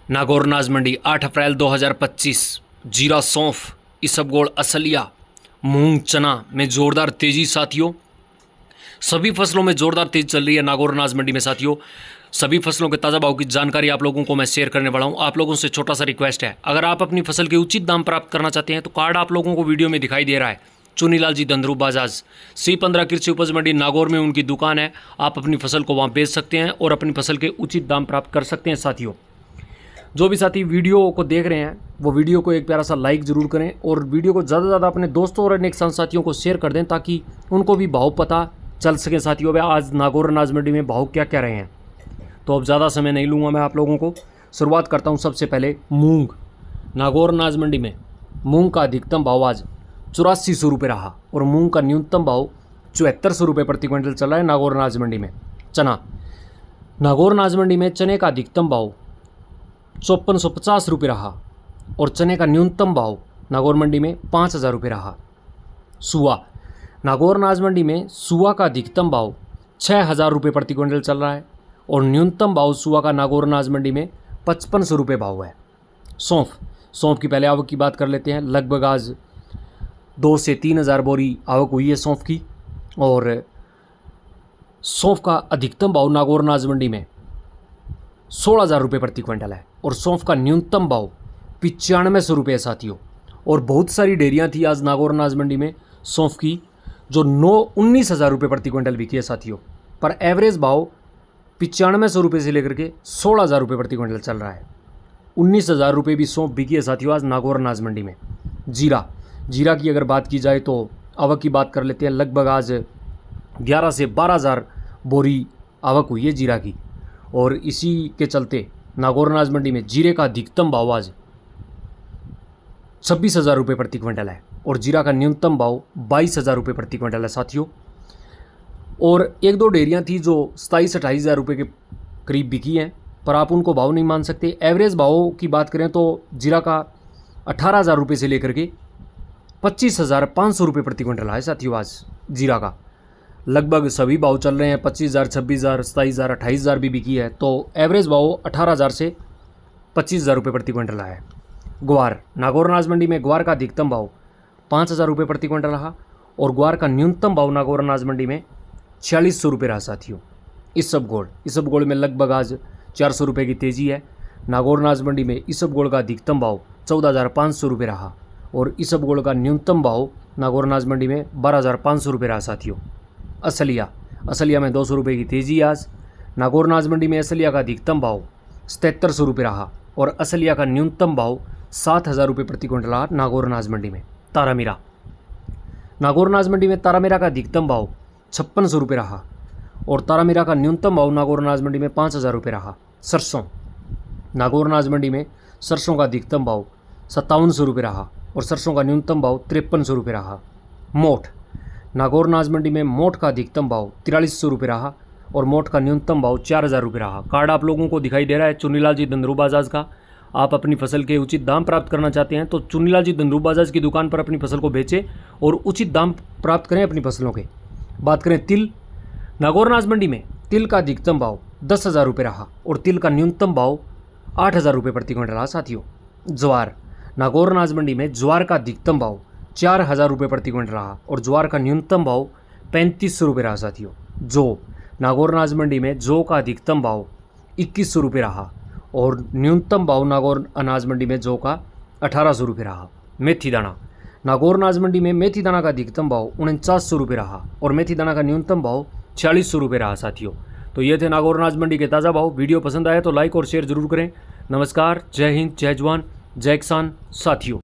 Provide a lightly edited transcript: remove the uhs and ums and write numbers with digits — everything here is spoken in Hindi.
नागौर अनाज मंडी 8 अप्रैल 2025। जीरा, सौंफ, इसबगोल, असलिया, मूंग, चना में जोरदार तेजी साथियों। सभी फसलों में जोरदार तेजी चल रही है नागौर अनाज मंडी में साथियों। सभी फसलों के ताज़ा भाव की जानकारी आप लोगों को मैं शेयर करने वाला हूं। आप लोगों से छोटा सा रिक्वेस्ट है, अगर आप अपनी फसल के उचित दाम प्राप्त करना चाहते हैं तो कार्ड आप लोगों को वीडियो में दिखाई दे रहा है। चुनीलाल जी धंधरू बाजाज C15 कृषि उपज मंडी नागौर में उनकी दुकान है। आप अपनी फसल को वहां बेच सकते हैं और अपनी फसल के उचित दाम प्राप्त कर सकते हैं साथियों। जो भी साथी वीडियो को देख रहे हैं वो वीडियो को एक प्यारा सा लाइक ज़रूर करें और वीडियो को ज़्यादा से ज़्यादा अपने दोस्तों और अनेक साथियों को शेयर कर दें ताकि उनको भी भाव पता चल सके साथियों। भाई आज नागौर अनाज मंडी में भाव क्या क्या रहे हैं। तो अब ज़्यादा समय नहीं लूँगा मैं आप लोगों को, शुरुआत करता हूँ सबसे पहले मूंग। नागौर अनाज मंडी में मूंग का अधिकतम भाव आज 8400 रुपये रहा और मूंग का न्यूनतम भाव 7400 रुपये प्रति क्विंटल चल रहा है नागौर अनाज मंडी में। चना, नागौर अनाज मंडी में चने का अधिकतम भाव 5450 रुपये रहा और चने का न्यूनतम भाव नागौर मंडी में 5000 रुपये रहा। सुआ, नागौर अनाज मंडी में सुआ का अधिकतम भाव 6000 रुपये प्रति क्विंटल चल रहा है और न्यूनतम भाव सुआ का नागौर अनाज मंडी में 5500 रुपये भाव है। सौंफ, सौंफ की पहले आवक की बात कर लेते हैं। लगभग आज 2 से 3000 बोरी आवक हुई है सौंफ की और सौंफ का अधिकतम भाव नागौर अनाज मंडी में 16000 रुपये प्रति क्विंटल है और सौंफ का न्यूनतम भाव 9500 रुपये है साथियों। और बहुत सारी डेयरियाँ थी आज नागौर अनाज मंडी में सौंफ की जो 19,000 रुपये प्रति क्विंटल बिकी है साथियों, पर एवरेज भाव 9500 रुपये से लेकर के 16000 रुपये प्रति क्विंटल चल रहा है। 19,000 रुपये भी सौंफ बिकी है साथियों आज नागौर अनाज मंडी में। जीरा, जीरा की अगर बात की जाए तो आवक की बात कर लेते हैं। लगभग आज 11 से 12,000 बोरी आवक हुई है जीरा की और इसी के चलते नागौर अनाज मंडी में जीरे का अधिकतम भाव आज 26,000 रुपये प्रति क्विंटल है और जीरा का न्यूनतम भाव 22,000 रुपये प्रति क्विंटल है साथियों। और एक दो डेयरियाँ थी जो 27-28,000 रुपये के करीब बिकी हैं, पर आप उनको भाव नहीं मान सकते। एवरेज भाव की बात करें तो जीरा का 18,000 रुपये से लेकर के 25,500 रुपये प्रति क्विंटल है साथियों आज जीरा का। लगभग सभी भाव चल रहे हैं 25,000, 26,000, 27,000, 28,000 भी बिकी है, तो एवरेज भाव 18,000 से 25,000 रुपये प्रति क्विंटल है। ग्वार, नागौर अनाज मंडी में ग्वार का अधिकतम भाव 5,000 रुपये प्रति क्विंटल रहा और ग्वार का न्यूनतम भाव नागौर अनाज मंडी में 4600 रुपये रहा साथियों। इसबगोल, इसबगोल में लगभग आज 400 रुपये की तेज़ी है। नागौर अनाज मंडी में इसबगोल का अधिकतम भाव 14,500 रुपये रहा और इसबगोल का न्यूनतम भाव नागौर अनाज मंडी में 12,500 रुपये रहा साथियों। असलिया, असलिया में 200 रुपये की तेज़ी आज। नागौर अनाज मंडी में असलिया का अधिकतम भाव 7700 रुपये रहा और असलिया का न्यूनतम भाव 7,000 रुपये प्रति क्विंटल रहा नागौर अनाज मंडी में। तारामीरा, नागौर अनाज मंडी में तारामीरा का अधिकतम भाव 5600 रुपये रहा और तारामीरा का न्यूनतम भाव नागौर अनाज मंडी में 5,000 रुपये रहा। सरसों, नागौर अनाज मंडी में सरसों का अधिकतम भाव 5700 रुपये रहा और सरसों का न्यूनतम भाव 5300 रुपये रहा। मोठ, नागौर अनाज मंडी में मोठ का अधिकतम भाव 4300 रुपये रहा और मोठ का न्यूनतम भाव 4,000 रुपये रहा। कार्ड आप लोगों को दिखाई दे रहा है चुनीलाल जी धंधरू बाजाज का। आप अपनी फसल के उचित दाम प्राप्त करना चाहते हैं तो चुनीलाल जी धंधरू बाजाज की दुकान पर अपनी फसल को बेचें और उचित दाम प्राप्त करें अपनी फसलों के। बात करें तिल, नागौर अनाज मंडी में तिल का अधिकतम भाव 10,000 रुपये रहा और तिल का न्यूनतम भाव 8,000 रुपये प्रति क्विंटल रहा साथियों। ज्वार, नागौर अनाज मंडी में ज्वार का अधिकतम भाव 4,000 रुपये प्रति क्विंटल रहा और ज्वार का न्यूनतम भाव 3500 रुपये रहा साथियों। जौ, नागौर अनाज मंडी में जौ का अधिकतम भाव 2100 रुपये रहा और न्यूनतम भाव नागौर अनाज मंडी में जौ का 1800 रुपये रहा। मेथी दाना, नागौर अनाज मंडी में मेथी दाना का अधिकतम भाव 4900 रुपये रहा और मेथी दाना का न्यूनतम भाव 4600 रुपये रहा साथियों। तो ये थे नागौर अनाज मंडी के ताज़ा भाव। वीडियो पसंद आया तो लाइक और शेयर जरूर करें। नमस्कार, जय हिंद, जय जवान, जय किसान साथियों।